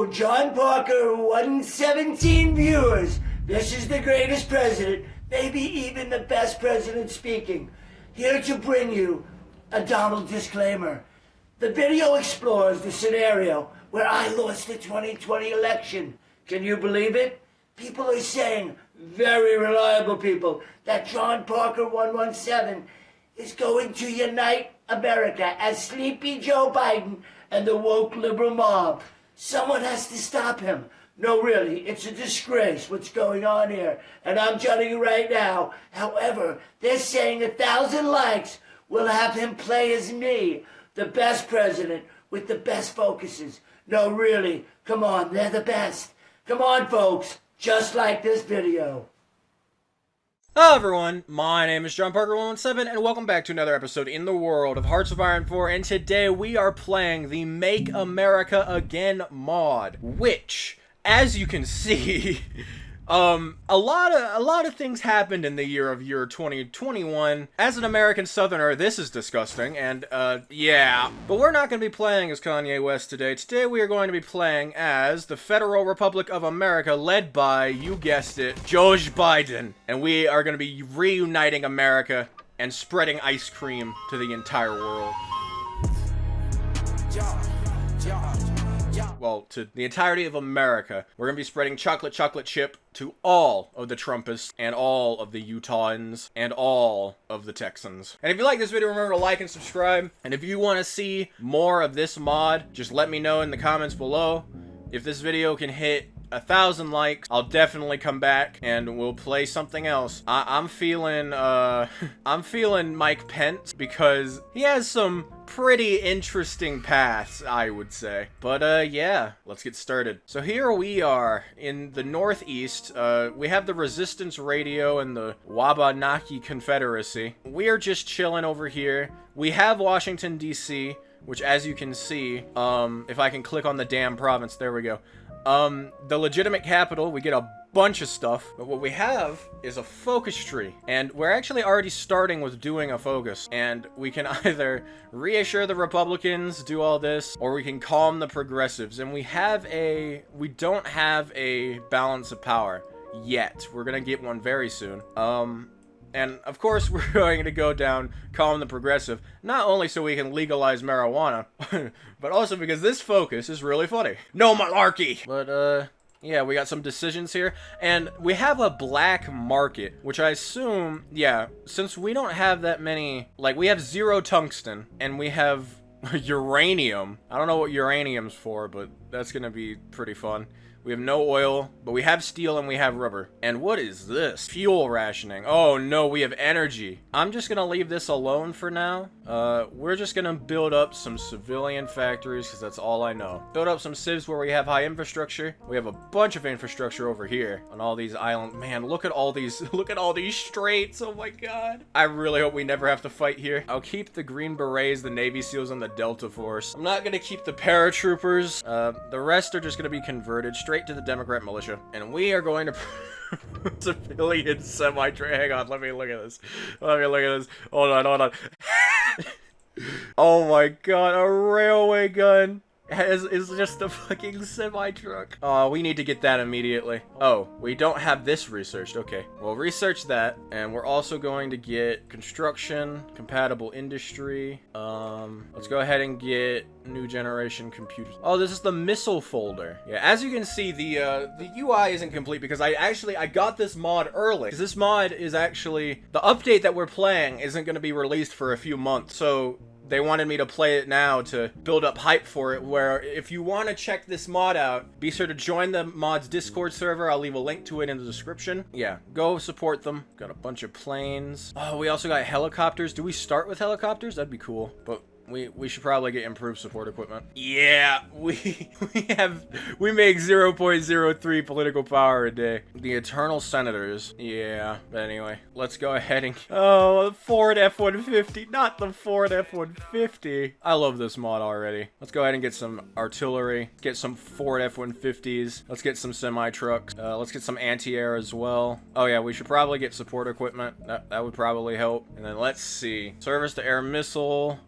Hello, John Parker 117 viewers. This is the greatest president, maybe even the best president speaking. Here to bring you a Donald disclaimer. The video explores the scenario where I lost the 2020 election. Can you believe it? People are saying, very reliable people, that John Parker 117 is going to unite America as Sleepy Joe Biden and the woke liberal mob. Someone has to stop him. No, really, it's a disgrace what's going on here. And I'm telling you right now, however, they're saying 1,000 likes will have him play as me, the best president with the best focuses. No, really, come on, they're the best. Come on, folks, just like this video. Hello everyone, my name is John Parker 117 and welcome back to another episode in the world of Hearts of Iron 4, and today we are playing the Make America Again mod, which, as you can see, a lot of things happened in the year 2021. As an American Southerner, this is disgusting, and yeah. But we're not going to be playing as Kanye West today. Today we are going to be playing as the Federal Republic of America, led by, you guessed it, Joe Biden. And we are going to be reuniting America and spreading ice cream to the entire world. Well, to the entirety of America. We're going to be spreading chocolate chip to all of the Trumpists and all of the Utahns and all of the Texans. And if you like this video, remember to like and subscribe. And if you want to see more of this mod, just let me know in the comments below. If this video can hit 1,000 likes, I'll definitely come back and we'll play something else. I'm feeling Mike Pence, because he has some pretty interesting paths, I would say. But yeah, let's get started. So here we are in the Northeast. We have the Resistance Radio and the Wabanaki Confederacy. We are just chilling over here. We have Washington, D.C., which, as you can see, if I can click on the damn province, there we go. The legitimate capital, we get a bunch of stuff, but what we have is a focus tree, and we're actually already starting with doing a focus, and we can either reassure the Republicans, do all this, or we can calm the progressives, and we don't have a balance of power yet. We're gonna get one very soon. And of course, we're going to go down calm the progressive, not only so we can legalize marijuana, but also because this focus is really funny. No malarkey! But, yeah, we got some decisions here, and we have a black market, which I assume, yeah, since we don't have that many, like, we have 0 tungsten, and we have uranium. I don't know what uranium's for, but that's gonna be pretty fun. We have no oil, but we have steel and we have rubber. And what is this? Fuel rationing. Oh no, we have energy. I'm just gonna leave this alone for now. We're just gonna build up some civilian factories, because that's all I know. Build up some civs where we have high infrastructure. We have a bunch of infrastructure over here on all these islands. Man, look at all these straits. Oh my god. I really hope we never have to fight here. I'll keep the Green Berets, the Navy SEALs, and the Delta Force. I'm not gonna keep the paratroopers. The rest are just gonna be converted straight to the Democrat militia, and we are going to civilian semi-truck. Hang on, let me look at this. Hold on. Oh my god, a railway gun is just a fucking semi-truck. Oh, we need to get that immediately. Oh, we don't have this researched. Okay, we'll research that, and we're also going to get construction, compatible industry. Let's go ahead and get new generation computers. Oh, this is the missile folder. Yeah, as you can see, the UI isn't complete because I got this mod early. Because this mod is actually, the update that we're playing isn't going to be released for a few months. So they wanted me to play it now to build up hype for it, where if you want to check this mod out, be sure to join the mod's Discord server. I'll leave a link to it in the description. Yeah, go support them. Got a bunch of planes. Oh, we also got helicopters. Do we start with helicopters? That'd be cool. But we should probably get improved support equipment. Yeah, we make 0.03 political power a day. The Eternal Senators. Yeah, but anyway, let's go ahead and... Oh, Ford F-150, not the Ford F-150. I love this mod already. Let's go ahead and get some artillery, get some Ford F-150s. Let's get some semi-trucks. Let's get some anti-air as well. Oh yeah, we should probably get support equipment. That would probably help. And then let's see. Service to air missile.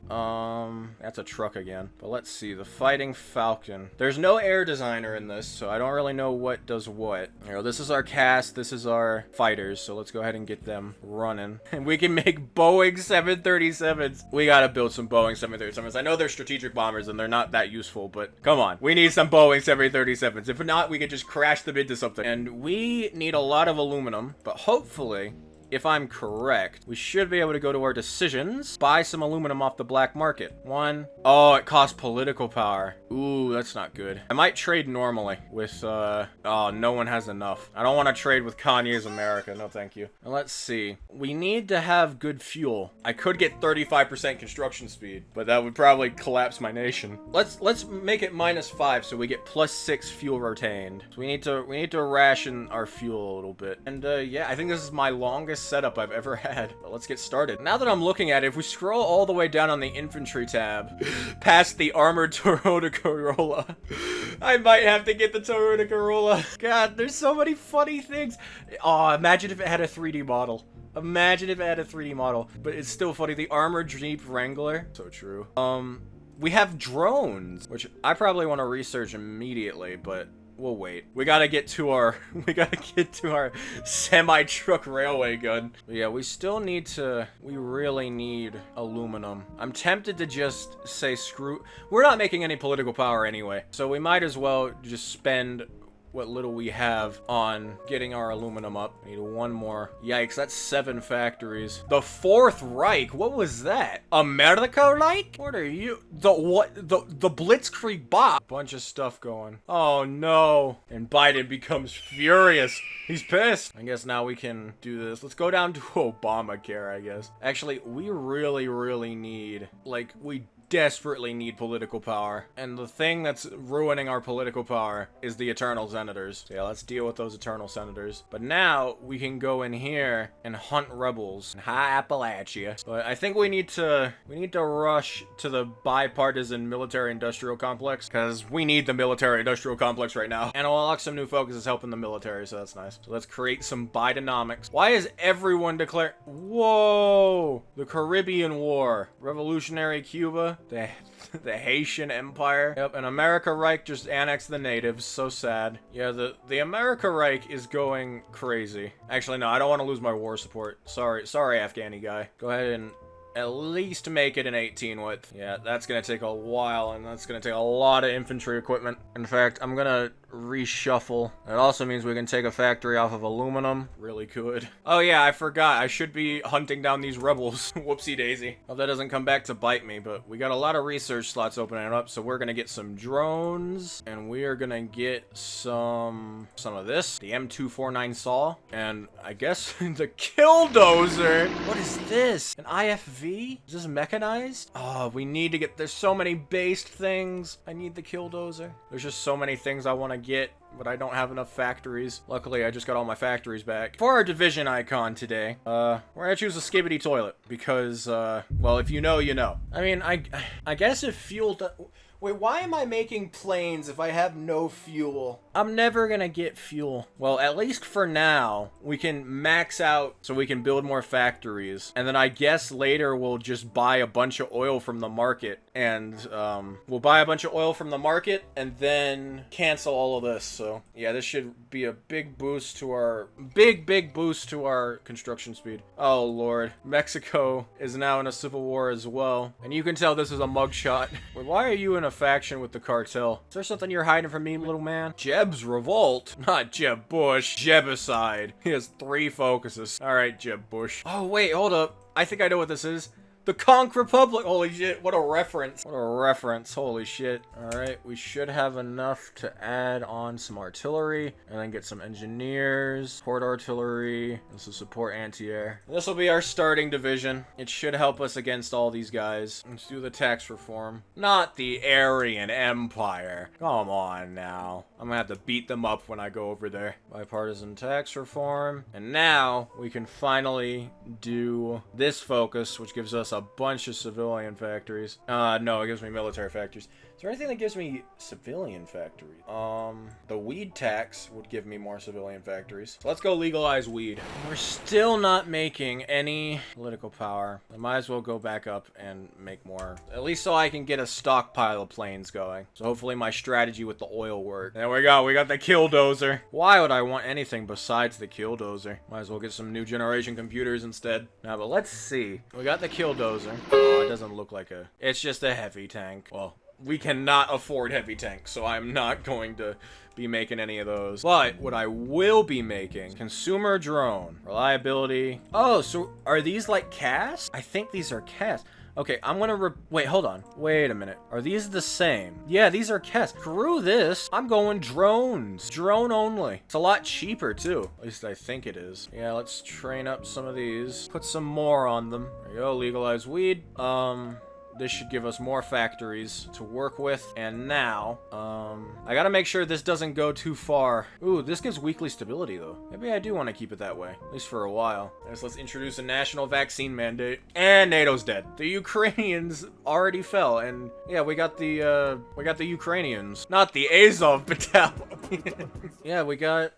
That's a truck again. But let's see, the Fighting Falcon. There's no air designer in this, so I don't really know what does what. You know, this is our cast, this is our fighters, so let's go ahead and get them running. And we can make Boeing 737s. We gotta build some Boeing 737s. I know they're strategic bombers and they're not that useful, but come on. We need some Boeing 737s. If not, we could just crash them into something. And we need a lot of aluminum, but hopefully, if I'm correct, we should be able to go to our decisions, buy some aluminum off the black market. Oh, it costs political power. Ooh, that's not good. I might trade normally with, oh, no one has enough. I don't want to trade with Kanye's America. No, thank you. And let's see. We need to have good fuel. I could get 35% construction speed, but that would probably collapse my nation. Let's make it -5 so we get +6 fuel retained. So we need to ration our fuel a little bit. And yeah, I think this is my longest setup I've ever had. But let's get started. Now that I'm looking at it, if we scroll all the way down on the infantry tab, past the armored Toyota Corolla, I might have to get the Toyota Corolla. God, there's so many funny things. Oh, imagine if it had a 3D model. Imagine if it had a 3D model. But it's still funny. The armored Jeep Wrangler. So true. We have drones, which I probably want to research immediately, but we'll wait. We gotta get to our semi-truck railway gun. But yeah, we really need aluminum. I'm tempted to just say screw. We're not making any political power anyway, so we might as well just spend what little we have on getting our aluminum up. We need one more. Yikes, that's 7 factories. The Fourth Reich? What was that? America Reich? What are you? The Blitzkrieg Bot. Bunch of stuff going. Oh no. And Biden becomes furious. He's pissed. I guess now we can do this. Let's go down to Obamacare, I guess. Actually, we really need, like, we desperately need political power, and the thing that's ruining our political power is the Eternal Senators. So yeah, let's deal with those Eternal Senators. But now we can go in here and hunt rebels in high Appalachia. But I think we need to rush to the bipartisan military-industrial complex, because we need the military-industrial complex right now. And unlock some new focuses helping the military, so that's nice. So let's create some Bidenomics. Why is everyone declaring? Whoa! The Caribbean War, Revolutionary Cuba. The Haitian Empire. Yep, and America Reich just annexed the natives. So sad. Yeah, the America Reich is going crazy. Actually, no, I don't want to lose my war support. Sorry, Afghani guy. Go ahead and at least make it an 18 width. Yeah, that's gonna take a while, and that's gonna take a lot of infantry equipment. In fact, I'm gonna reshuffle. It also means we can take a factory off of aluminum. Really good. Oh yeah, I forgot. I should be hunting down these rebels. Whoopsie daisy. Hope that doesn't come back to bite me, but we got a lot of research slots opening up, so we're gonna get some drones, and we are gonna get some of this. The M249 saw, and I guess the Killdozer. What is this? An IFV? Is this mechanized? Oh, we need to get, there's so many based things. I need the Killdozer. There's just so many things I want to get, but I don't have enough factories. Luckily, I just got all my factories back. For our division icon today, we're gonna choose a skibbity toilet because, well, if you know, you know. I mean, I guess if fuel... Wait, why am I making planes if I have no fuel? I'm never gonna get fuel. Well, at least for now, we can max out so we can build more factories. And then I guess later we'll just buy a bunch of oil from the market. And, we'll buy a bunch of oil from the market and then cancel all of this. So, yeah, this should be a big boost to our... Big boost to our construction speed. Oh, Lord. Mexico is now in a civil war as well. And you can tell this is a mugshot. Wait, why are you in a faction with the cartel? Is there something you're hiding from me, little man? Jeb's revolt? Not Jeb Bush. Jebicide. He has 3 focuses. Alright, Jeb Bush. Oh, wait, hold up. I think I know what this is. The Conch Republic! Holy shit, what a reference. What a reference, holy shit. Alright, we should have enough to add on some artillery, and then get some engineers, support artillery, and some support anti-air. This will be our starting division. It should help us against all these guys. Let's do the tax reform. Not the Aryan Empire. Come on now. I'm gonna have to beat them up when I go over there. Bipartisan tax reform. And now, we can finally do this focus, which gives us a bunch of civilian factories. No, it gives me military factories. Is there anything that gives me civilian factories? The weed tax would give me more civilian factories. So let's go legalize weed. We're still not making any political power. I might as well go back up and make more. At least so I can get a stockpile of planes going. So hopefully my strategy with the oil work. There we go. We got the killdozer. Why would I want anything besides the killdozer? Might as well get some new generation computers instead. Now, but let's see. We got the killdozer. Oh, it doesn't look like a... It's just a heavy tank. Well, we cannot afford heavy tanks, so I'm not going to be making any of those. But what I will be making, consumer drone, reliability. Oh, so are these like cast? I think these are cast. Okay, I'm gonna wait, hold on. Wait a minute. Are these the same? Yeah, these are cast. Screw this. I'm going drones. Drone only. It's a lot cheaper too. At least I think it is. Yeah, let's train up some of these. Put some more on them. There you go, legalize weed. This should give us more factories to work with. And now, I gotta make sure this doesn't go too far. Ooh, this gives weekly stability though. Maybe I do want to keep it that way, at least for a while. Let's introduce a national vaccine mandate. And NATO's dead. The Ukrainians already fell, and yeah, we got the Ukrainians, not the Azov battalion. Yeah, we got,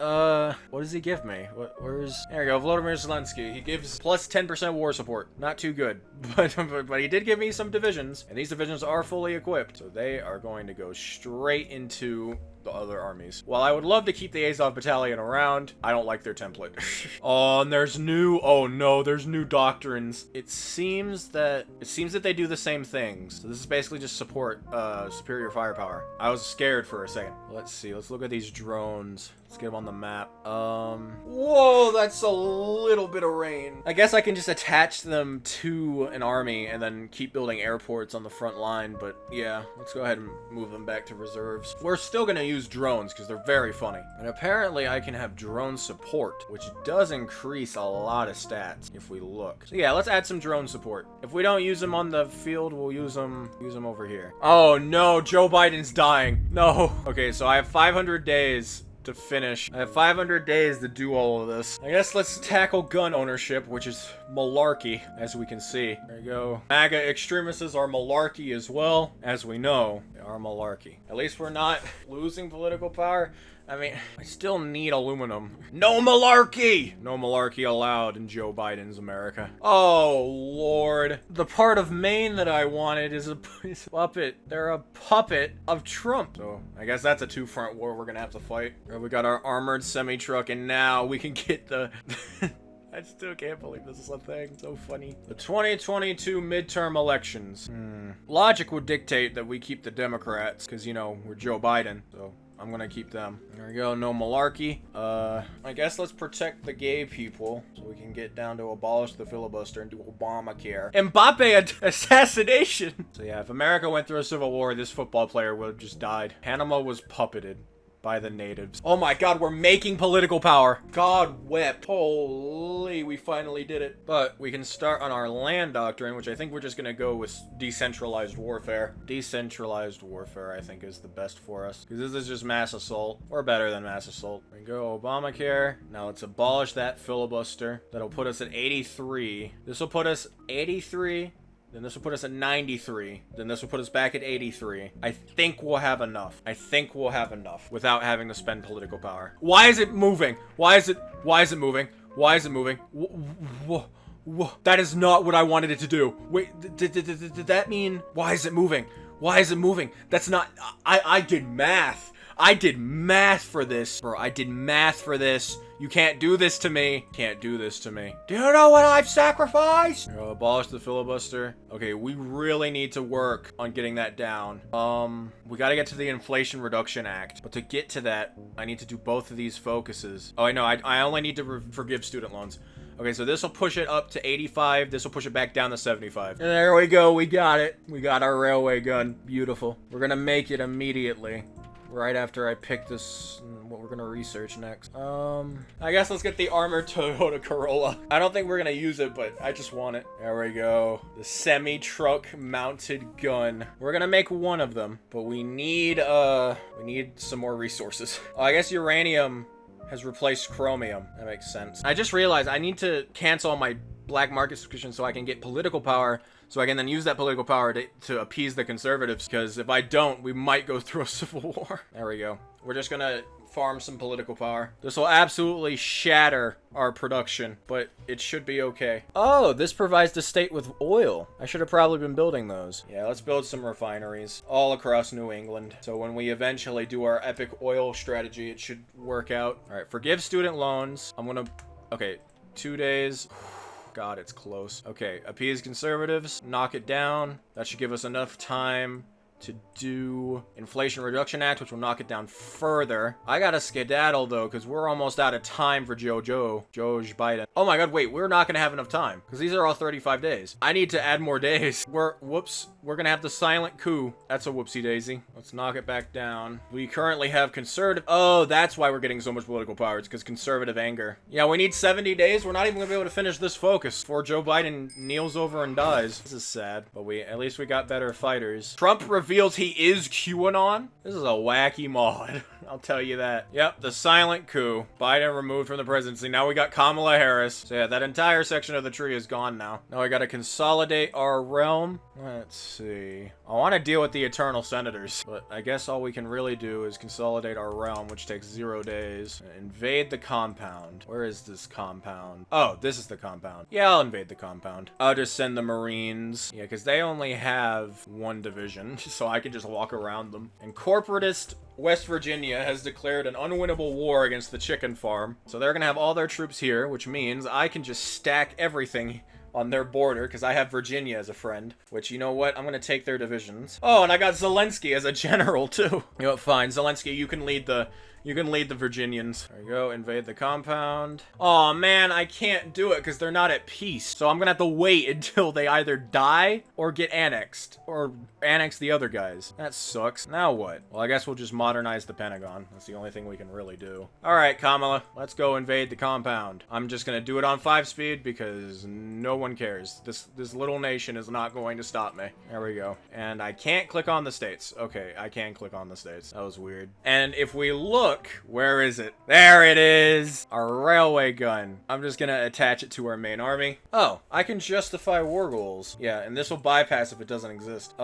what does he give me? Where's, there we go, Volodymyr Zelensky. He gives plus 10% war support. Not too good, but he did give me some divisions, and these divisions are fully equipped, so they are going to go straight into the other armies. While I would love to keep the Azov battalion around, I don't like their template. Oh, and there's new, oh no, there's new doctrines. It seems that they do the same things. So this is basically just support superior firepower. I was scared for a second. Let's see, let's look at these drones. Let's get them on the map. Whoa, that's a little bit of rain. I guess I can just attach them to an army and then keep building airports on the front line, but yeah, let's go ahead and move them back to reserves. We're still gonna use drones because they're very funny. And apparently I can have drone support, which does increase a lot of stats if we look. So yeah, let's add some drone support. If we don't use them on the field, we'll use them over here. Oh no, Joe Biden's dying. No. Okay, so I have 500 days to finish. I have 500 days to do all of this. I guess let's tackle gun ownership, which is malarkey, as we can see. There you go. MAGA extremists are malarkey as well. As we know, they are malarkey. At least we're not losing political power. I mean, I still need aluminum. No malarkey! No malarkey allowed in Joe Biden's America. Oh, Lord. The part of Maine that I wanted is a puppet. They're a puppet of Trump. So, I guess that's a two-front war we're gonna have to fight. We got our armored semi-truck, and now we can get the... I still can't believe this is a thing. So funny. The 2022 midterm elections. Logic would dictate that we keep the Democrats, because, you know, we're Joe Biden, so... I'm gonna keep them. There we go, no malarkey. I guess let's protect the gay people so we can get down to abolish the filibuster and do Obamacare. Mbappe assassination! So yeah, if America went through a civil war, this football player would have just died. Panama was puppeted by the natives. Oh my god, we're making political power. God wept. Holy, we finally did it. But we can start on our land doctrine, which I think we're just gonna go with decentralized warfare. Decentralized warfare, I think, is the best for us. Because this is just mass assault. Or better than mass assault. There we go, Obamacare. Now let's abolish that filibuster. That'll put us at 83. This will put us 83. Then this will put us at 93. Then this will put us back at 83. I think we'll have enough. I think we'll have enough without having to spend political power. Why is it moving? Why is it moving? Why is it moving? That is not what I wanted it to do. Wait, did that mean, why is it moving? Why is it moving? That's not, I did math. I did math for this, bro. I did math for this. You can't do this to me. Can't do this to me. Do you know what I've sacrificed? Abolish the filibuster. Okay, we really need to work on getting that down. We gotta get to the Inflation Reduction Act. But to get to that, I need to do both of these focuses. Oh, I know. I only need to forgive student loans. Okay, so this will push it up to 85. This will push it back down to 75. And there we go. We got it. We got our railway gun. Beautiful. We're gonna make it immediately. Right after I pick this, what we're gonna research next. I guess let's get the armored Toyota Corolla. I don't think we're gonna use it, but I just want it. There we go. The semi-truck mounted gun. We're gonna make one of them, but we need some more resources. Oh, I guess uranium has replaced chromium. That makes sense. I just realized I need to cancel my black market subscription so I can get political power so I can then use that political power to appease the conservatives, because if I don't, we might go through a civil war. There we go. We're just gonna farm some political power. This will absolutely shatter our production, but it should be okay. Oh, this provides the state with oil. I should have probably been building those. Yeah, let's build some refineries all across New England. So when we eventually do our epic oil strategy, it should work out. All right, forgive student loans. I'm gonna, okay, 2 days. God, it's close. Okay, appease conservatives, knock it down. That should give us enough time to do Inflation Reduction Act, which will knock it down further. I gotta skedaddle, though, because we're almost out of time for Joe Biden. Oh my god, wait, we're not gonna have enough time, because these are all 35 days. I need to add more days. Whoops, we're gonna have the silent coup. That's a whoopsie daisy. Let's knock it back down. We currently have conservative. Oh, that's why we're getting so much political power. It's because conservative anger. Yeah, we need 70 days. We're not even gonna be able to finish this focus before Joe Biden kneels over and dies. This is sad, but at least we got better fighters. Trump reveals he is QAnon. This is a wacky mod. I'll tell you that. Yep, the silent coup. Biden removed from the presidency. Now we got Kamala Harris. So yeah, that entire section of the tree is gone now. Now I gotta consolidate our realm. Let's see. I want to deal with the eternal senators, but I guess all we can really do is consolidate our realm, which takes 0 days. Invade the compound. Where is this compound? Oh, this is the compound. Yeah, I'll invade the compound. I'll just send the Marines. Yeah, because they only have 1 division, so I can just walk around them. And corporatist West Virginia has declared an unwinnable war against the chicken farm. So they're going to have all their troops here, which means I can just stack everything on their border, because I have Virginia as a friend, which, you know what, I'm gonna take their divisions. Oh, and I got Zelensky as a general too. You know what, fine, Zelensky, you can lead the Virginians. There you go, invade the compound. Oh man, I can't do it because they're not at peace. So I'm gonna have to wait until they either die or get annexed, or annex the other guys. That sucks. Now what? Well, I guess we'll just modernize the Pentagon. That's the only thing we can really do. All right, Kamala, let's go invade the compound. I'm just gonna do it on 5 speed because no one cares. This little nation is not going to stop me. There we go. And I can't click on the states. Okay, I can click on the states. That was weird. And if we look, where is it? There it is! Our railway gun. I'm just gonna attach it to our main army. Oh, I can justify war goals. Yeah, and this will bypass if it doesn't exist.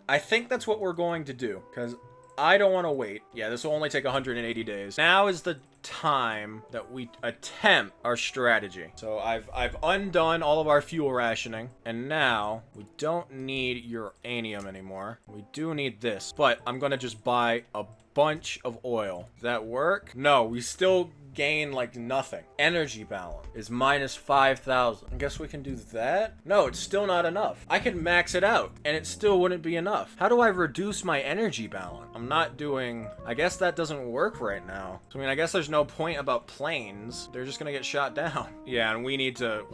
I think that's what we're going to do, because I don't want to wait. Yeah, this will only take 180 days. Now is the time that we attempt our strategy. So I've undone all of our fuel rationing, and now we don't need uranium anymore. We do need this, but I'm gonna just buy a bunch of oil. Does that work? No, we still gain like nothing. Energy balance is minus 5,000. I guess we can do that? No, it's still not enough. I can max it out and it still wouldn't be enough. How do I reduce my energy balance? I'm not doing, I guess that doesn't work right now. So I mean, I guess there's no point about planes. They're just gonna get shot down. Yeah, and we need to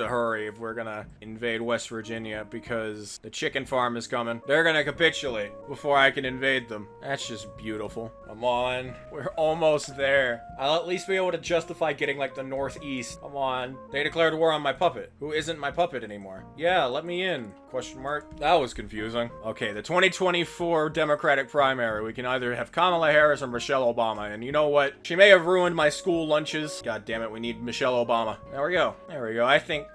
hurry if we're gonna invade West Virginia, because the chicken farm is coming. They're gonna capitulate before I can invade them. That's just beautiful. Come on, we're almost there. I'll at least be able to justify getting like the Northeast. Come on. They declared war on my puppet, who isn't my puppet anymore. Yeah, let me in. Question mark. That was confusing. Okay, the 2024 Democratic primary. We can either have Kamala Harris or Michelle Obama. And you know what? She may have ruined my school lunches. God damn it, we need Michelle Obama. There we go. There we go. I think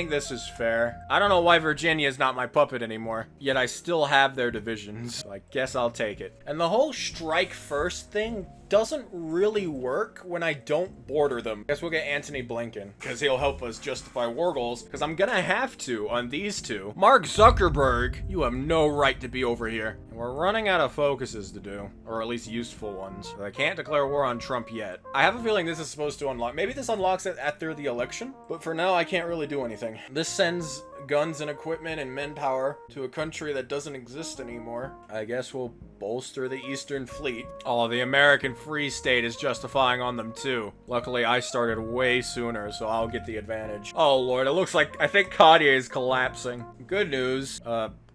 this is fair. I don't know why Virginia is not my puppet anymore, yet I still have their divisions, so I guess I'll take it. And the whole strike first thing doesn't really work when I don't border them. Guess we'll get Antony Blinken, because he'll help us justify war goals, because I'm gonna have to on these two. Mark Zuckerberg, you have no right to be over here. And we're running out of focuses to do, or at least useful ones. So I can't declare war on Trump yet. I have a feeling this is supposed to unlock. Maybe this unlocks it after the election, but for now I can't really do anything. This sends guns and equipment and manpower to a country that doesn't exist anymore. I guess we'll bolster the Eastern Fleet. Oh, the American Free State is justifying on them too. Luckily, I started way sooner, so I'll get the advantage. Oh lord, it looks like, I think Cartier is collapsing. Good news,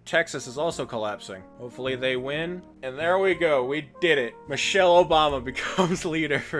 Texas is also collapsing. Hopefully they win. And there we go. We did it. Michelle Obama becomes leader of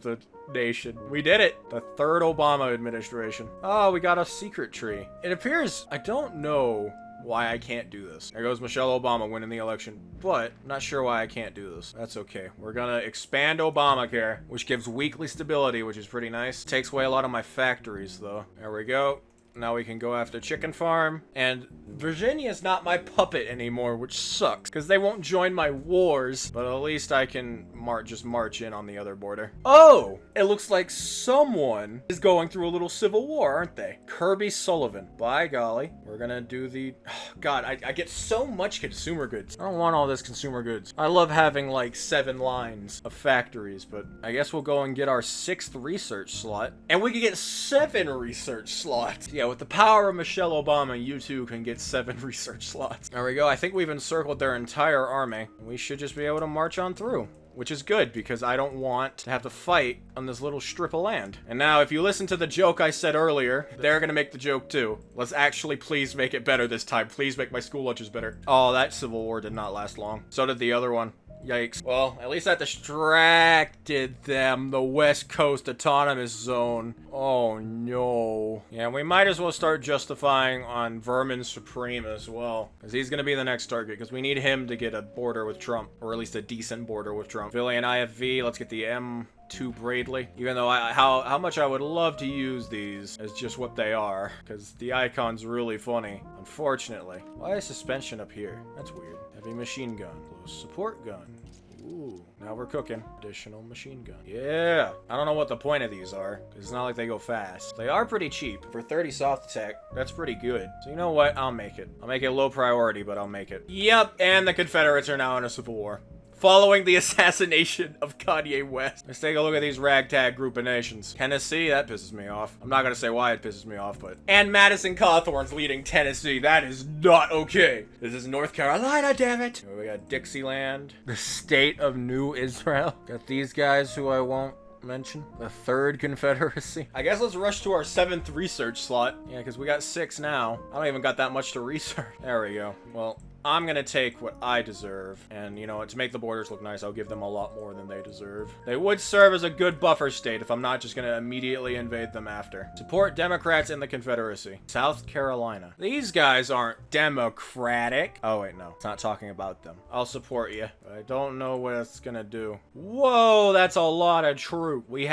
the nation. We did it. The 3rd Obama administration. Oh, we got a secret tree. It appears, I don't know why I can't do this. There goes Michelle Obama winning the election, but I'm not sure why I can't do this. That's okay. We're gonna expand Obamacare, which gives weekly stability, which is pretty nice. Takes away a lot of my factories, though. There we go. Now we can go after Chicken Farm. And Virginia's not my puppet anymore, which sucks, because they won't join my wars. But at least I can just march in on the other border. Oh! It looks like someone is going through a little civil war, aren't they? Kirby Sullivan. By golly. We're gonna do the... Oh, God, I get so much consumer goods. I don't want all this consumer goods. I love having, like, 7 lines of factories, but I guess we'll go and get our 6th research slot. And we can get 7 research slots. Yeah, with the power of Michelle Obama, you too can get 7 research slots. There we go. I think we've encircled their entire army. We should just be able to march on through. Which is good, because I don't want to have to fight on this little strip of land. And now, if you listen to the joke I said earlier, they're gonna make the joke too. Let's actually please make it better this time. Please make my school lunches better. Oh, that civil war did not last long. So did the other one. Yikes. Well, at least that distracted them, the West Coast Autonomous Zone. Oh, no. Yeah, we might as well start justifying on Vermin Supreme as well, because he's going to be the next target, because we need him to get a border with Trump, or at least a decent border with Trump. Philly and IFV, let's get the M2 Bradley. Even though how much I would love to use these as just what they are, because the icon's really funny. Unfortunately. Why is suspension up here? That's weird. Heavy machine gun. Close support gun. Ooh, now we're cooking. Additional machine gun. Yeah. I don't know what the point of these are, because it's not like they go fast. They are pretty cheap. For 30 soft attack, that's pretty good. So you know what? I'll make it. I'll make it low priority, but I'll make it. Yep, and the Confederates are now in a civil war. Following the assassination of Kanye West. Let's take a look at these ragtag group of nations. Tennessee, that pisses me off. I'm not gonna say why it pisses me off, but... And Madison Cawthorn's leading Tennessee. That is not okay. This is North Carolina, damn it. We got Dixieland. The state of New Israel. Got these guys who I won't mention. The 3rd Confederacy. I guess let's rush to our 7th research slot. Yeah, because we got 6 now. I don't even got that much to research. There we go. Well... I'm gonna take what I deserve, and you know what, to make the borders look nice, I'll give them a lot more than they deserve. They would serve as a good buffer state if I'm not just gonna immediately invade them after. Support Democrats in the Confederacy. South Carolina. These guys aren't democratic. Oh wait, no, it's not talking about them. I'll support you, but I don't know what it's gonna do. Whoa, that's a lot of troop. We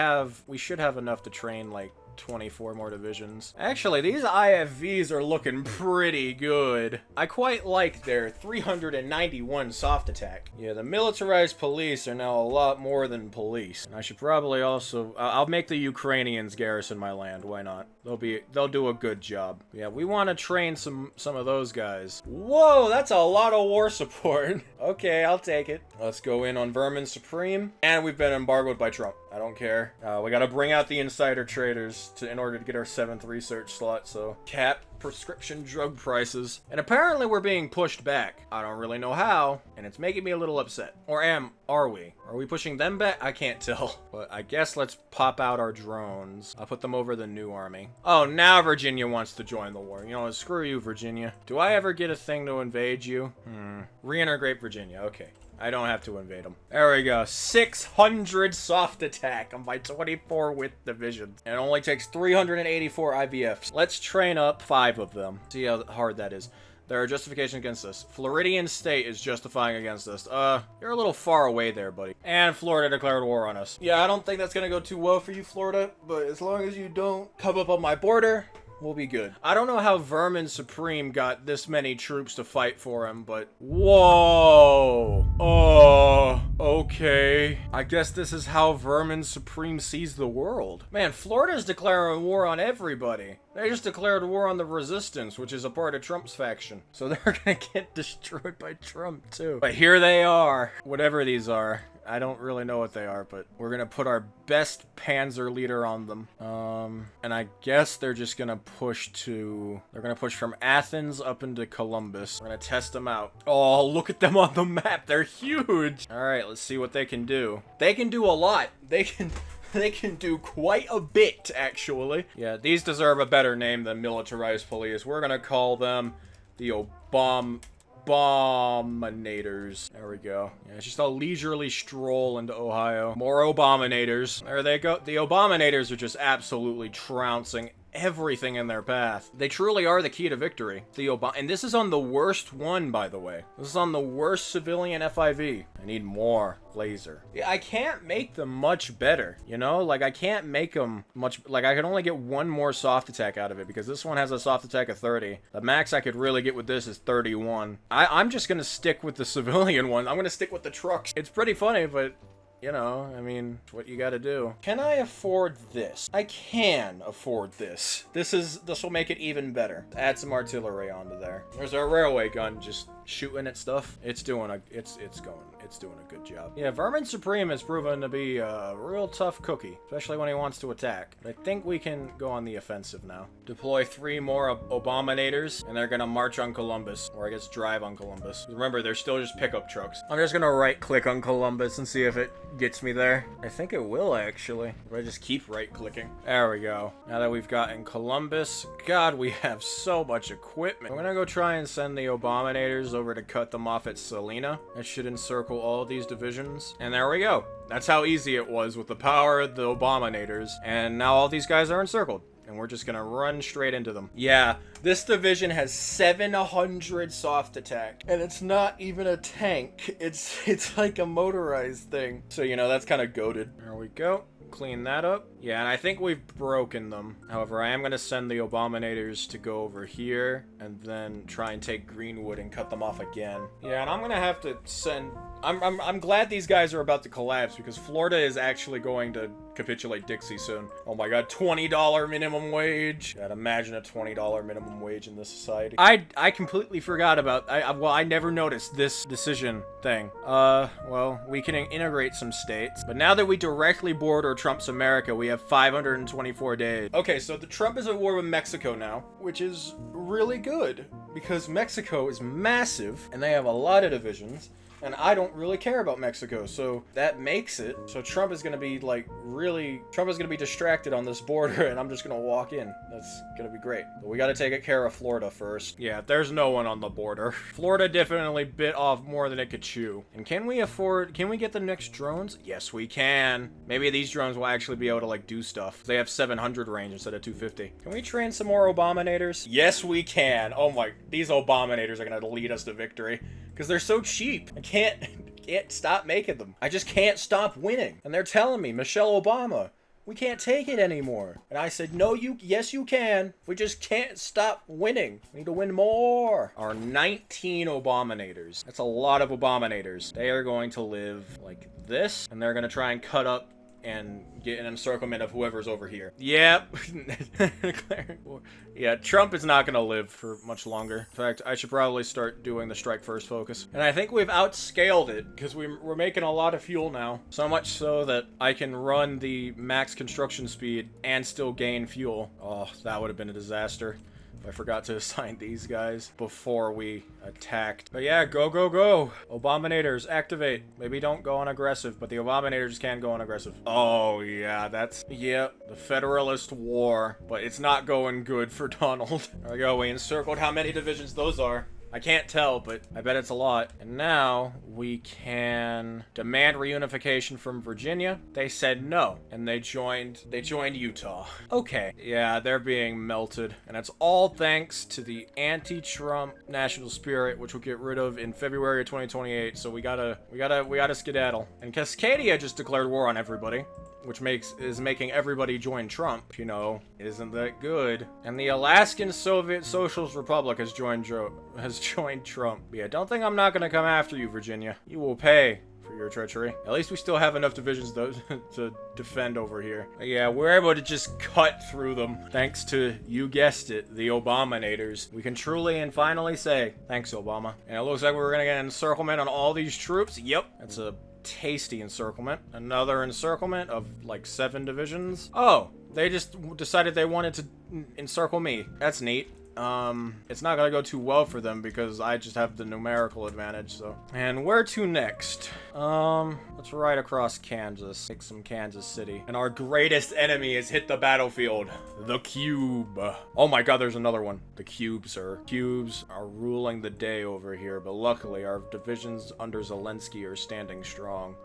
should have enough to train like 24 more divisions. Actually, these IFVs are looking pretty good. I quite like their 391 soft attack. Yeah, the militarized police are now a lot more than police. And I should probably also... I'll make the Ukrainians garrison my land. Why not? They'll do a good job. Yeah, we want to train some of those guys. Whoa, that's a lot of war support. Okay, I'll take it. Let's go in on Vermin Supreme. And we've been embargoed by Trump. I don't care. We gotta bring out the insider traders in order to get our 7th research slot, so cap prescription drug prices. And apparently we're being pushed back. I don't really know how, and it's making me a little upset. Or are we? Are we pushing them back? I can't tell. But I guess let's pop out our drones. I'll put them over the new army. Oh, now Virginia wants to join the war. You know what? Screw you, Virginia. Do I ever get a thing to invade you? Reintegrate Virginia. Okay. I don't have to invade them. There we go. 600 soft attack on my 24 width divisions. And it only takes 384 IVFs. Let's train up 5 of them. See how hard that is. There are justifications against this. Floridian State is justifying against this. You're a little far away there, buddy. And Florida declared war on us. Yeah, I don't think that's gonna go too well for you, Florida. But as long as you don't come up on my border, we'll be good. I don't know how Vermin Supreme got this many troops to fight for him, but... Whoa! Oh, okay. I guess this is how Vermin Supreme sees the world. Man, Florida's declaring war on everybody. They just declared war on the resistance, which is a part of Trump's faction. So they're gonna get destroyed by Trump, too. But here they are. Whatever these are. I don't really know what they are, but we're gonna put our best panzer leader on them. And I guess they're just gonna push from Athens up into Columbus. We're gonna test them out. Oh, look at them on the map. They're huge. All right, let's see what they can do. They can do a lot. They can do quite a bit, actually. Yeah, these deserve a better name than militarized police. We're gonna call them the Abominators. There we go. Yeah, it's just a leisurely stroll into Ohio. More Abominators. There they go. The Abominators are just absolutely trouncing everything in their path. They truly are the key to victory. And this is on the worst one, by the way. This is on the worst civilian FIV. I need more laser. Yeah, I can't make them much better, you know? Like, I can't make them much... Like, I can only get one more soft attack out of it, because this one has a soft attack of 30. The max I could really get with this is 31. I'm just gonna stick with the civilian one. I'm gonna stick with the trucks. It's pretty funny, but... You know, I mean, it's what you gotta do. Can I afford this? I can afford this. This will make it even better. Add some artillery onto there. There's our railway gun just shooting at stuff. It's doing a good job. Yeah, Vermin Supreme has proven to be a real tough cookie, especially when he wants to attack. But I think we can go on the offensive now. Deploy 3 more Abominators, and they're gonna march on Columbus, or I guess drive on Columbus. Remember, they're still just pickup trucks. I'm just gonna right-click on Columbus and see if it gets me there. I think it will, actually. If I just keep right-clicking. There we go. Now that we've gotten Columbus, God, we have so much equipment. I'm gonna go try and send the Abominators over to cut them off at Salina. That should encircle all these divisions. And there we go. That's how easy it was with the power of the Abominators. And now all these guys are encircled. And we're just gonna run straight into them. Yeah, this division has 700 soft attack. And it's not even a tank. It's like a motorized thing. So, you know, that's kind of goated. There we go. Clean that up. Yeah, and I think we've broken them. However, I am going to send the Abominators to go over here and then try and take Greenwood and cut them off again. Yeah, and I'm going to have to send... I'm glad these guys are about to collapse, because Florida is actually going to capitulate Dixie soon. Oh my god, $20 minimum wage. God, imagine a $20 minimum wage in this society. I completely forgot about... I never noticed this decision thing. Well, we can integrate some states, but now that we directly border Trump's America, we have 524 days. Okay, so the Trump is at war with Mexico now, which is really good, because Mexico is massive, and they have a lot of divisions. And I don't really care about Mexico, so that makes it. So Trump is gonna be like Trump is gonna be distracted on this border, and I'm just gonna walk in. That's gonna be great. But we gotta take care of Florida first. Yeah, there's no one on the border. Florida definitely bit off more than it could chew. And can we get the next drones? Yes, we can. Maybe these drones will actually be able to like do stuff. They have 700 range instead of 250. Can we train some more Abominators? Yes, we can. Oh my, these Abominators are gonna lead us to victory. Because they're so cheap. I can't stop making them. I just can't stop winning. And they're telling me, Michelle Obama, we can't take it anymore. And I said, no, yes, you can. We just can't stop winning. We need to win more. Our 19 Abominators. That's a lot of Abominators. They are going to live like this. And they're going to try and cut up and get an encirclement of whoever's over here. Yep. Yeah, Trump is not gonna live for much longer. In fact, I should probably start doing the strike first focus. And I think we've outscaled it, because we're making a lot of fuel now. So much so that I can run the max construction speed and still gain fuel. Oh, that would have been a disaster. I forgot to assign these guys before we attacked. But yeah, go, go, go. Abominators, activate. Maybe don't go on aggressive, but the Abominators can go on aggressive. Oh, yeah, the Federalist War. But it's not going good for Donald. There we go, we encircled how many divisions those are. I can't tell, but I bet it's a lot. And now we can demand reunification from Virginia. They said no, and they joined Utah. Okay, yeah, they're being melted, and that's all thanks to the anti-Trump national spirit, which we'll get rid of in February of 2028. So we gotta skedaddle. And Cascadia just declared war on everybody, which is making everybody join Trump, you know. Isn't that good? And the Alaskan Soviet Socialist Republic has joined Trump. Yeah, don't think I'm not gonna come after you, Virginia. You will pay for your treachery. At least we still have enough divisions to defend over here. But yeah, we're able to just cut through them, thanks to, you guessed it, the Abominators. We can truly and finally say, thanks, Obama. And it looks like we're gonna get an encirclement on all these troops. Yep, that's a tasty encirclement. Another encirclement of like 7 divisions. Oh, they just decided they wanted to encircle me. That's neat. it's not gonna go too well for them because I just have the numerical advantage, so. And where to next? Let's ride across Kansas. Take some Kansas City. And our greatest enemy has hit the battlefield. The Cube. Oh my god, there's another one. The Cube, sir. Cubes are ruling the day over here, but luckily our divisions under Zelensky are standing strong.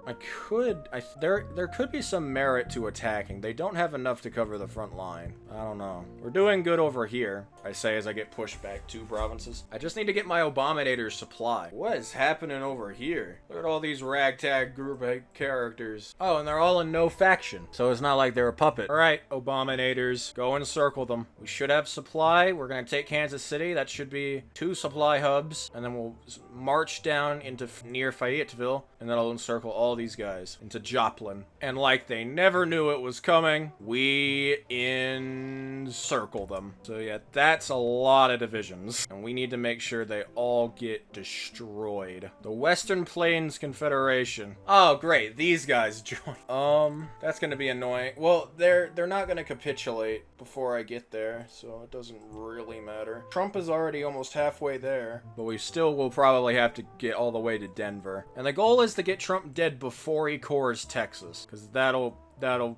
There could be some merit to attacking. They don't have enough to cover the front line. I don't know. We're doing good over here, I say as I get pushed back 2 provinces. I just need to get my Abominator's supply. What is happening over here? Look at all these ragtag group of characters. Oh, and they're all in no faction, so it's not like they're a puppet. All right, Abominators, go encircle them. We should have supply. We're gonna take Kansas City. That should be 2 supply hubs, and then we'll march down into near Fayetteville, and then I'll encircle all these guys into Joplin. And like they never knew it was coming, we encircle them. So yeah, that's a lot of divisions, and we need to make sure they all get destroyed. The Western Plains Confederation. Oh great, these guys join. That's gonna be annoying. Well, they're not gonna capitulate before I get there, so it doesn't really matter. Trump is already almost halfway there, but we still will probably have to get all the way to Denver. And the goal is to get Trump dead before he cores Texas, because that'll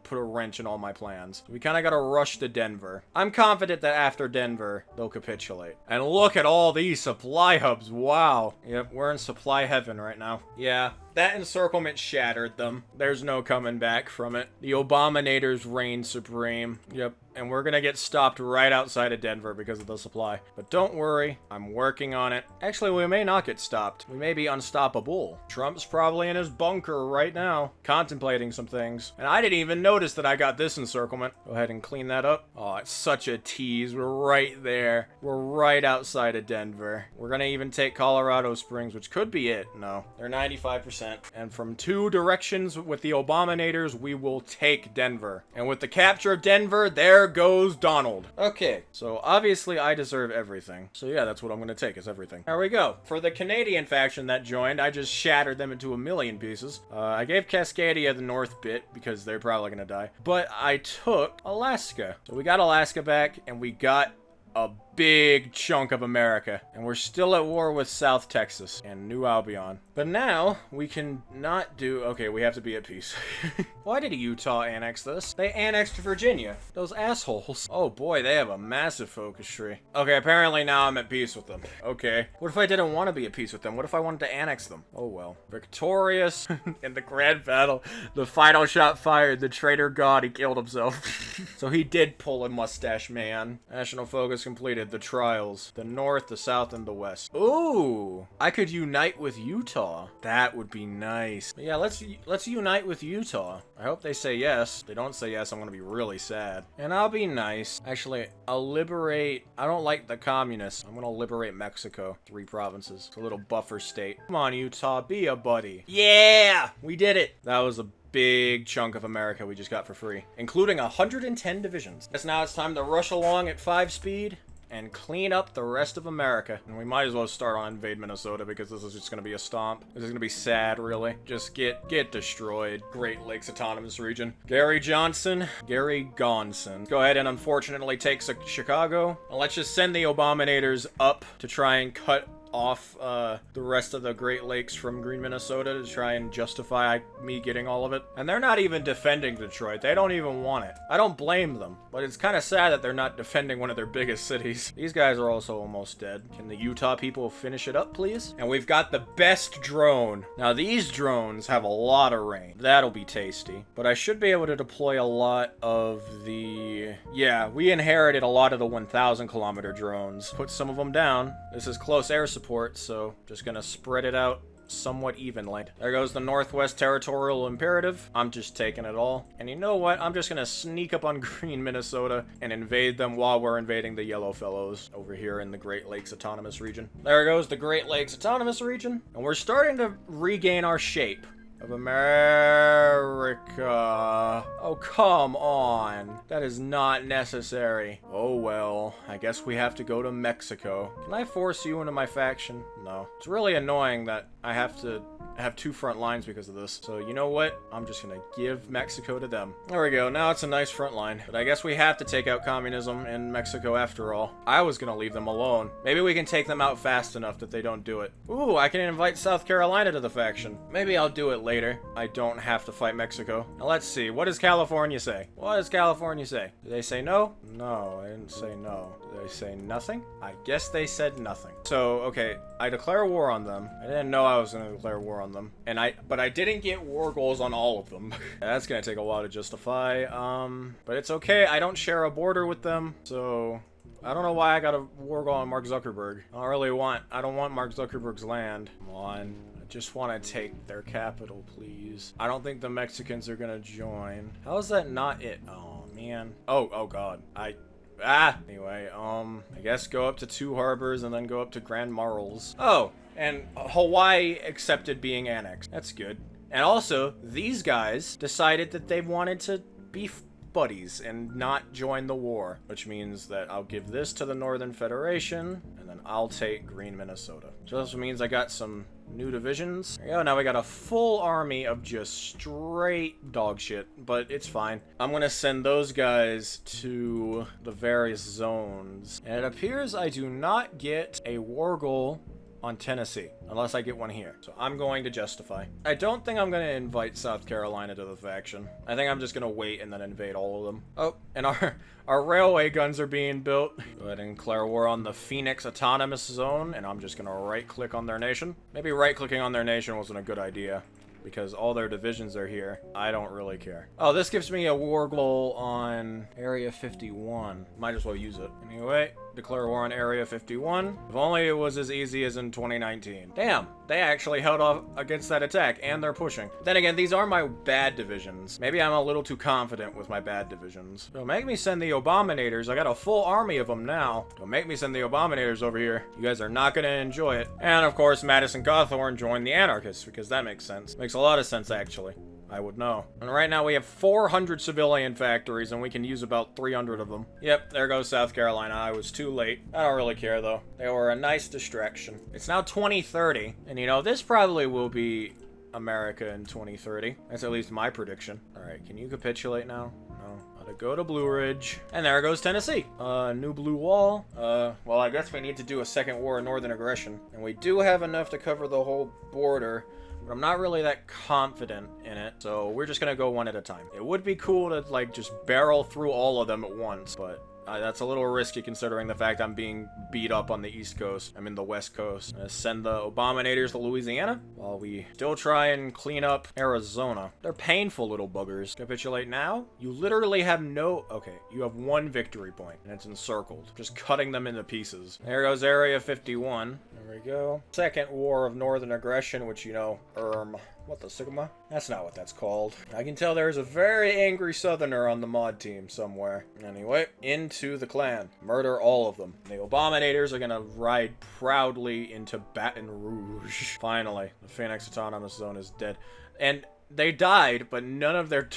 put a wrench in all my plans. We kind of got to rush to Denver. I'm confident that after Denver, they'll capitulate. And look at all these supply hubs. Wow. Yep, we're in supply heaven right now. Yeah, that encirclement shattered them. There's no coming back from it. The Abominators reign supreme. Yep. And we're gonna get stopped right outside of Denver because of the supply. But don't worry, I'm working on it. Actually, we may not get stopped. We may be unstoppable. Trump's probably in his bunker right now, contemplating some things. And I didn't even notice that I got this encirclement. Go ahead and clean that up. Oh, it's such a tease. We're right there. We're right outside of Denver. We're gonna even take Colorado Springs, which could be it. No, they're 95%. And from 2 directions with the Abominators, we will take Denver. And with the capture of Denver, there goes Donald. Okay, so obviously I deserve everything. So yeah, that's what I'm gonna take, is everything. There we go. For the Canadian faction that joined, I just shattered them into 1,000,000 pieces. I gave Cascadia the north bit because they're probably gonna die. But I took Alaska. So we got Alaska back, and we got a big chunk of America. And we're still at war with South Texas and New Albion. But now, we can not do... Okay, we have to be at peace. Why did Utah annex this? They annexed Virginia. Those assholes. Oh boy, they have a massive focus tree. Okay, apparently now I'm at peace with them. Okay. What if I didn't want to be at peace with them? What if I wanted to annex them? Oh well. Victorious in the grand battle. The final shot fired. The traitor god, he killed himself. So he did pull a mustache man. National focus completed. The trials. The north, the south, and the west. Ooh. I could unite with Utah. That would be nice. But yeah, let's unite with Utah. I hope they say yes. If they don't say yes, I'm gonna be really sad. And I'll be nice. Actually, I'll liberate... I don't like the communists. I'm gonna liberate Mexico. 3 provinces. It's a little buffer state. Come on, Utah. Be a buddy. Yeah! We did it! That was a big chunk of America we just got for free. Including 110 divisions. Guess now it's time to rush along at 5 speed and clean up the rest of America. And we might as well start on invade Minnesota because this is just gonna be a stomp. This is gonna be sad, really. Just get destroyed. Great Lakes Autonomous Region. Gary Gonson. Go ahead and unfortunately take Chicago. And let's just send the Abominators up to try and cut off the rest of the Great Lakes from Green Minnesota to try and justify me getting all of it. And they're not even defending Detroit. They don't even want it. I don't blame them, but it's kind of sad that they're not defending one of their biggest cities. These guys are also almost dead. Can the Utah people finish it up, please? And we've got the best drone. Now, these drones have a lot of range. That'll be tasty. But I should be able to deploy a lot of the... Yeah, we inherited a lot of the 1,000 kilometer drones. Put some of them down. This is close air support, so just gonna spread it out somewhat evenly. There goes the Northwest Territorial Imperative. I'm just taking it all. And you know what? I'm just gonna sneak up on Green Minnesota and invade them while we're invading the Yellow Fellows over here in the Great Lakes Autonomous Region. There goes the Great Lakes Autonomous Region. And we're starting to regain our shape of America. Oh, come on. That is not necessary. Oh, well. I guess we have to go to Mexico. Can I force you into my faction? No. It's really annoying that I have to have 2 front lines because of this. So you know what? I'm just gonna give Mexico to them. There we go. Now it's a nice front line. But I guess we have to take out communism in Mexico after all. I was gonna leave them alone. Maybe we can take them out fast enough that they don't do it. Ooh, I can invite South Carolina to the faction. Maybe I'll do it later. I don't have to fight Mexico. Now let's see. What does California say? What does California say? Did they say no? No, I didn't say no. Did they say nothing? I guess they said nothing. So, okay, I declare war on them. I didn't know I was gonna declare war on them. But I didn't get war goals on all of them. That's gonna take a while to justify. But it's okay. I don't share a border with them, so I don't know why I got a war goal on Mark Zuckerberg. I don't want Mark Zuckerberg's land. Come on. I just want to take their capital, please. I don't think the Mexicans are gonna join. How is that not it? Oh, man. Oh god. Anyway, I guess go up to 2 harbors and then go up to Grand Marls. Oh, and Hawaii accepted being annexed. That's good. And also, these guys decided that they wanted to be buddies and not join the war, which means that I'll give this to the Northern Federation, and then I'll take Green Minnesota. So this means I got some new divisions. There you go. Now we got a full army of just straight dog shit, but it's fine. I'm gonna send those guys to the various zones, and it appears I do not get a war goal on Tennessee, unless I get one here. So I'm going to justify. I don't think I'm going to invite South Carolina to the faction. I think I'm just going to wait and then invade all of them. Oh, and our railway guns are being built. Go ahead and declare war on the Phoenix Autonomous Zone, and I'm just going to right-click on their nation. Maybe right-clicking on their nation wasn't a good idea, because all their divisions are here. I don't really care. Oh, this gives me a war goal on Area 51. Might as well use it. Anyway, declare war on Area 51. If only it was as easy as in 2019. Damn, they actually held off against that attack, and they're pushing. Then again, these are my bad divisions. Maybe I'm a little too confident with my bad divisions. Don't make me send the Abominators. I got a full army of them now. Don't make me send the Abominators over here. You guys are not gonna enjoy it. And of course, Madison Cawthorn joined the Anarchists, because that makes sense. Makes a lot of sense, actually. I would know. And right now we have 400 civilian factories, and we can use about 300 of them. Yep, there goes South Carolina. I was too late. I don't really care, though. They were a nice distraction. It's now 2030, and you know, this probably will be America in 2030. That's at least my prediction. Alright, can you capitulate now? No. Gotta go to Blue Ridge. And there goes Tennessee. New blue wall. Well, I guess we need to do a second war of northern aggression. And we do have enough to cover the whole border, but I'm not really that confident in it, so we're just gonna go one at a time. It would be cool to, like, just barrel through all of them at once, but that's a little risky considering the fact I'm being beat up on the East Coast. I'm in the West Coast. I'm gonna send the Abominators to Louisiana while we still try and clean up Arizona. They're painful little buggers. Capitulate now? You literally have no... Okay, you have 1 victory point, and it's encircled. Just cutting them into pieces. There goes Area 51. There we go. Second War of Northern Aggression, which, you know, what the Sigma? That's not what that's called. I can tell there's a very angry Southerner on the mod team somewhere. Anyway, into the clan. Murder all of them. The Abominators are gonna ride proudly into Baton Rouge. Finally, the Phoenix Autonomous Zone is dead. And they died, but none of their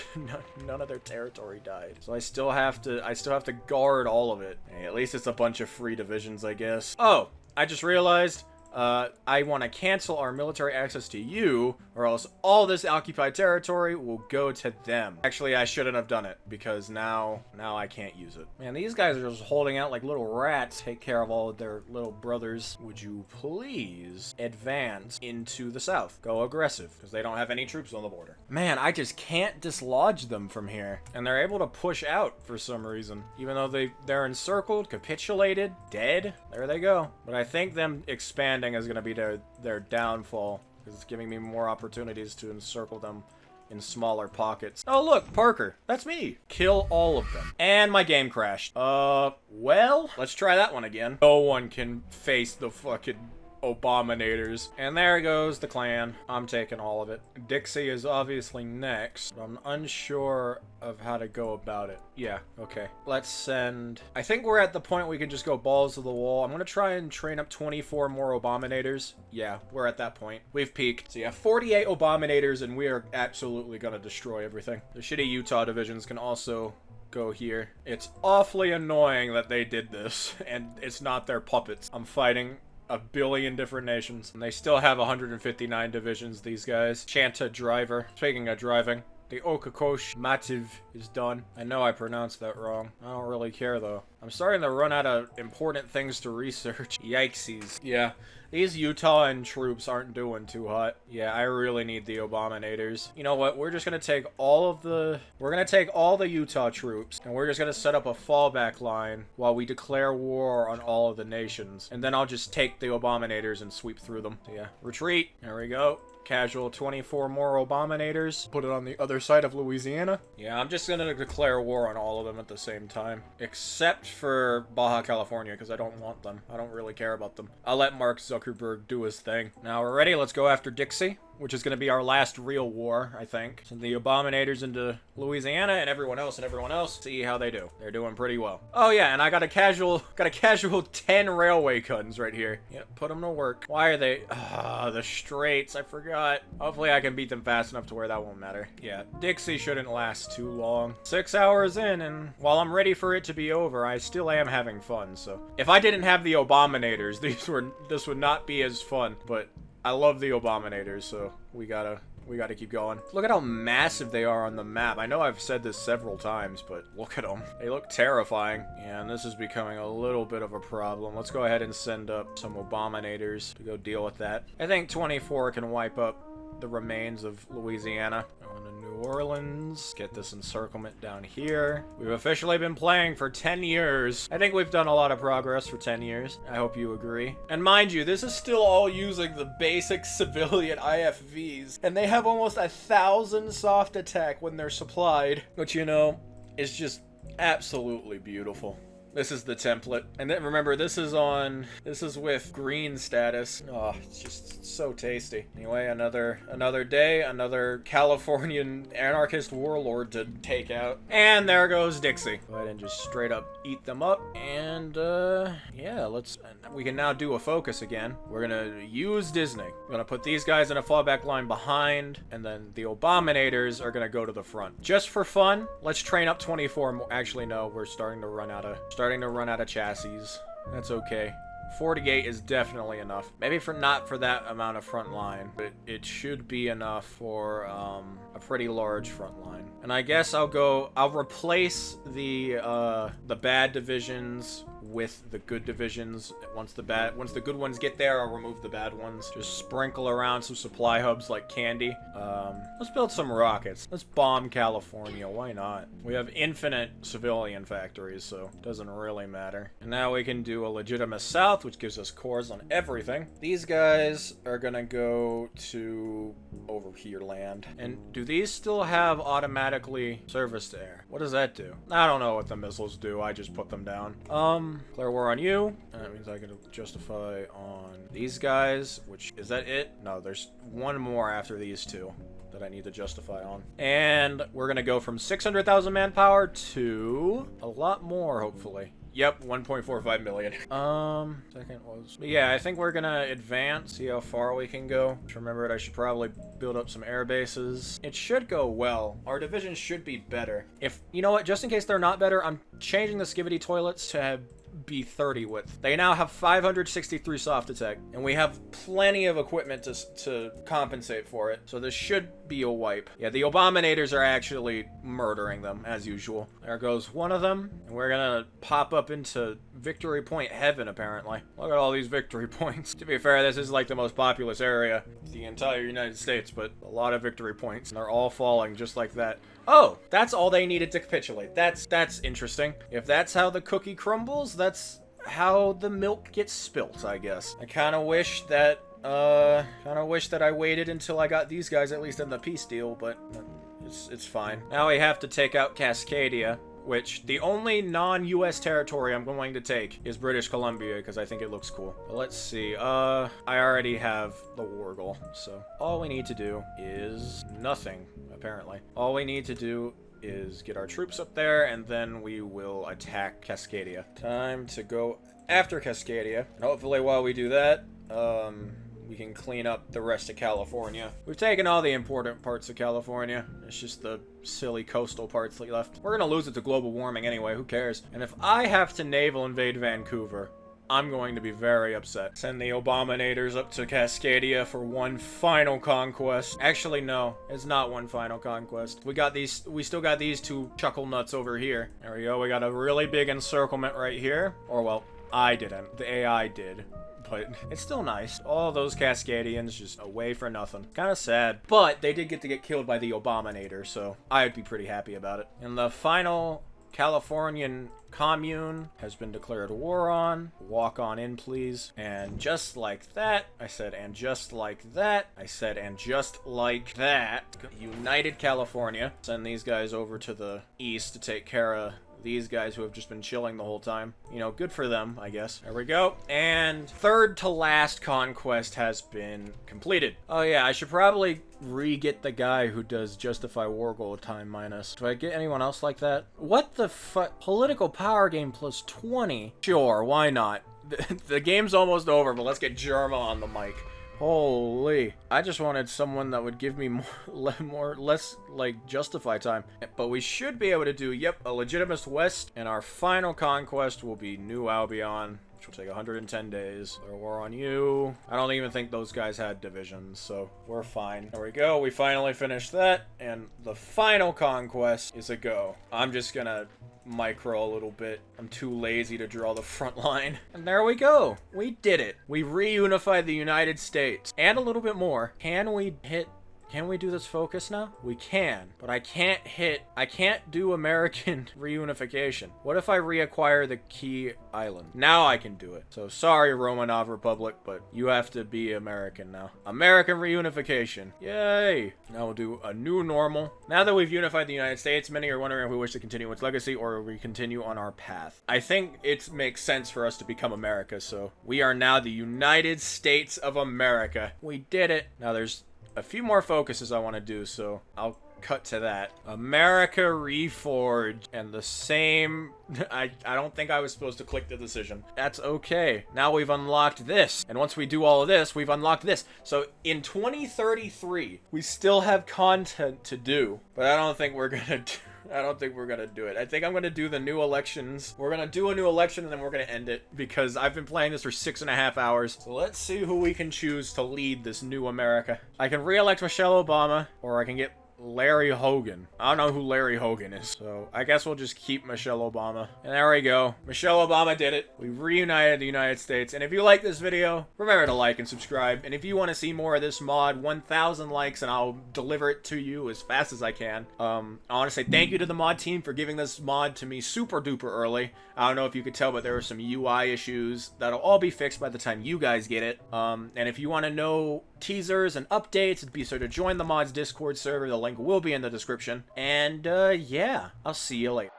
territory died. So I still have to guard all of it. Hey, at least it's a bunch of free divisions, I guess. Oh, I just realized I want to cancel our military access to you, or else all this occupied territory will go to them. Actually, I shouldn't have done it, because now I can't use it. Man, these guys are just holding out like little rats, take care of all of their little brothers. Would you please advance into the south? Go aggressive, because they don't have any troops on the border. Man, I just can't dislodge them from here. And they're able to push out for some reason. Even though they're encircled, capitulated, dead. There they go. But I think them expanding is going to be their downfall, because it's giving me more opportunities to encircle them in smaller pockets. Oh look, Parker, that's me. Kill all of them. And my game crashed. Well, let's try that one again. No one can face the fucking Abominators. And there goes the clan. I'm taking all of it. Dixie is obviously next, but I'm unsure of how to go about it. Yeah, okay. Let's send... I think we're at the point we can just go balls to the wall. I'm gonna try and train up 24 more Abominators. Yeah, we're at that point. We've peaked. So yeah, 48 Abominators, and we are absolutely gonna destroy everything. The shitty Utah divisions can also go here. It's awfully annoying that they did this, and it's not their puppets. I'm fighting a billion different nations. And they still have 159 divisions, these guys. Chanta driver. Speaking of driving, the Okakosh Mativ is done. I know I pronounced that wrong. I don't really care though. I'm starting to run out of important things to research. Yikesies. Yeah, these Utah troops aren't doing too hot. Yeah, I really need the Abominators. You know what? We're just gonna take all the Utah troops, and we're just gonna set up a fallback line while we declare war on all of the nations. And then I'll just take the Abominators and sweep through them. So yeah, retreat. There we go. Casual 24 more Abominators. Put it on the other side of Louisiana. Yeah, I'm just gonna declare war on all of them at the same time. Except for Baja California, because I don't want them. I don't really care about them. I'll let Mark Zuckerberg do his thing. Now we're ready. Let's go after Dixie, which is going to be our last real war, I think. Send the Abominators into Louisiana and everyone else, see how they do. They're doing pretty well. Oh yeah, and I got a casual 10 railway guns right here. Yep, put them to work. Why are they? The Straits, I forgot. Hopefully I can beat them fast enough to where that won't matter. Yeah, Dixie shouldn't last too long. 6 hours in, and while I'm ready for it to be over, I still am having fun, so. If I didn't have the Abominators, this would not be as fun, but I love the Abominators, so we gotta keep going. Look at how massive they are on the map. I know I've said this several times, but look at them. They look terrifying. Yeah, and this is becoming a little bit of a problem. Let's go ahead and send up some Abominators to go deal with that. I think 24 can wipe up the remains of Louisiana. Going to New Orleans. Get this encirclement down here. We've officially been playing for 10 years. I think we've done a lot of progress for 10 years. I hope you agree. And mind you, this is still all using the basic civilian IFVs. And they have almost 1,000 soft attack when they're supplied. Which, you know, is just absolutely beautiful. This is the template. And then remember, this is with green status. Oh, it's just so tasty. Anyway, another day, another Californian anarchist warlord to take out. And there goes Dixie. Go ahead and just straight up eat them up. And, yeah, we can now do a focus again. We're gonna use Disney. We're gonna put these guys in a fallback line behind, and then the Abominators are gonna go to the front. Just for fun, let's train up 24 more. Actually, no, we're starting to run out of chassis. That's okay. 48 is definitely enough. Maybe not for that amount of front line, but it should be enough for a pretty large front line. And I guess I'll replace the bad divisions with the good divisions. Once the good ones get there, I'll remove the bad ones. Just sprinkle around some supply hubs like candy. Let's build some rockets. Let's bomb California. Why not? We have infinite civilian factories, so it doesn't really matter. And now we can do a legitimate south, which gives us cores on everything. These guys are gonna go to over here land. And do these still have automatically service to air? What does that do? I don't know what the missiles do. I just put them down. Declare war on you. That means I can justify on these guys, which, is that it? No, there's one more after these two that I need to justify on. And we're gonna go from 600,000 manpower to a lot more, hopefully. Yep, 1.45 million. Second was... But yeah, I think we're gonna advance, see how far we can go. Just remembered I should probably build up some air bases. It should go well. Our division should be better. If, you know what, just in case they're not better, I'm changing the skivvy toilets to have B30 width. They now have 563 soft attack, and we have plenty of equipment to compensate for it. So this should be a wipe. Yeah, the Abominators are actually murdering them, as usual. There goes one of them, and we're gonna pop up into Victory Point Heaven, apparently. Look at all these victory points. To be fair, this is like the most populous area of the entire United States, but a lot of victory points, and they're all falling just like that. Oh, that's all they needed to capitulate. That's interesting. If that's how the cookie crumbles, that's how the milk gets spilt, I guess. I kind of wish that I waited until I got these guys at least in the peace deal, but it's fine. Now we have to take out Cascadia, which the only non-US territory I'm going to take is British Columbia, because I think it looks cool. But let's see, I already have the war goal, so all we need to do is nothing, apparently. All we need to do is get our troops up there, and then we will attack Cascadia. Time to go after Cascadia, and hopefully while we do that, we can clean up the rest of California. We've taken all the important parts of California. It's just the silly coastal parts left. We're gonna lose it to global warming anyway, who cares? And if I have to naval invade Vancouver, I'm going to be very upset. Send the Abominators up to Cascadia for one final conquest. Actually, no, it's not one final conquest. We still got these two chuckle nuts over here. There we go, we got a really big encirclement right here. Or, well, I didn't. The AI did. But it's still nice. All those Cascadians just away for nothing. Kind of sad. But they did get killed by the Abominator, so I'd be pretty happy about it. And the final Californian commune has been declared war on. Walk on in, please. And just like that, I said, and just like that, I said, and just like that, United California. Send these guys over to the east to take care of these guys who have just been chilling the whole time. You know, good for them, I guess. There we go. And third to last conquest has been completed. Oh yeah, I should probably re-get the guy who does Justify War Goal time minus. Do I get anyone else like that? What the fuck? Political power game plus 20? Sure, why not? The game's almost over, but let's get Germa on the mic. Holy. I just wanted someone that would give me less, like, justify time. But we should be able to do, yep, a legitimist West, and our final conquest will be New Albion, which will take 110 days. Or war on you. I don't even think those guys had divisions, so we're fine. There we go, we finally finished that, and the final conquest is a go. I'm just gonna micro a little bit. I'm too lazy to draw the front line. And there we go. We did it. We reunified the United States. And a little bit more. Can we do this focus now? We can, but I can't do American reunification. What if I reacquire the key island? Now I can do it. So sorry, Romanov Republic, but you have to be American now. American reunification. Yay! Now we'll do a new normal. Now that we've unified the United States, many are wondering if we wish to continue its legacy or we continue on our path. I think it makes sense for us to become America, so we are now the United States of America. We did it. Now there's a few more focuses I want to do, so I'll cut to that. America Reforged, and the same... I don't think I was supposed to click the decision. That's okay. Now we've unlocked this, and once we do all of this, we've unlocked this. So in 2033, we still have content to do, but I don't think we're gonna do... I don't think we're gonna do it. I think I'm gonna do the new elections. We're gonna do a new election and then we're gonna end it because I've been playing this for 6.5 hours. So let's see who we can choose to lead this new America. I can re-elect Michelle Obama, or I can get Larry Hogan. I don't know who Larry Hogan is, so I guess we'll just keep Michelle Obama. And there we go. Michelle Obama did it. We reunited the United States. And if you like this video, remember to like and subscribe. And if you want to see more of this mod, 1,000 likes and I'll deliver it to you as fast as I can. I want to say thank you to the mod team for giving this mod to me super duper early. I don't know if you could tell, but there were some UI issues that'll all be fixed by the time you guys get it. And if you want to know teasers and updates, be sure to join the mods Discord server. The link will be in the description. And yeah, I'll see you later.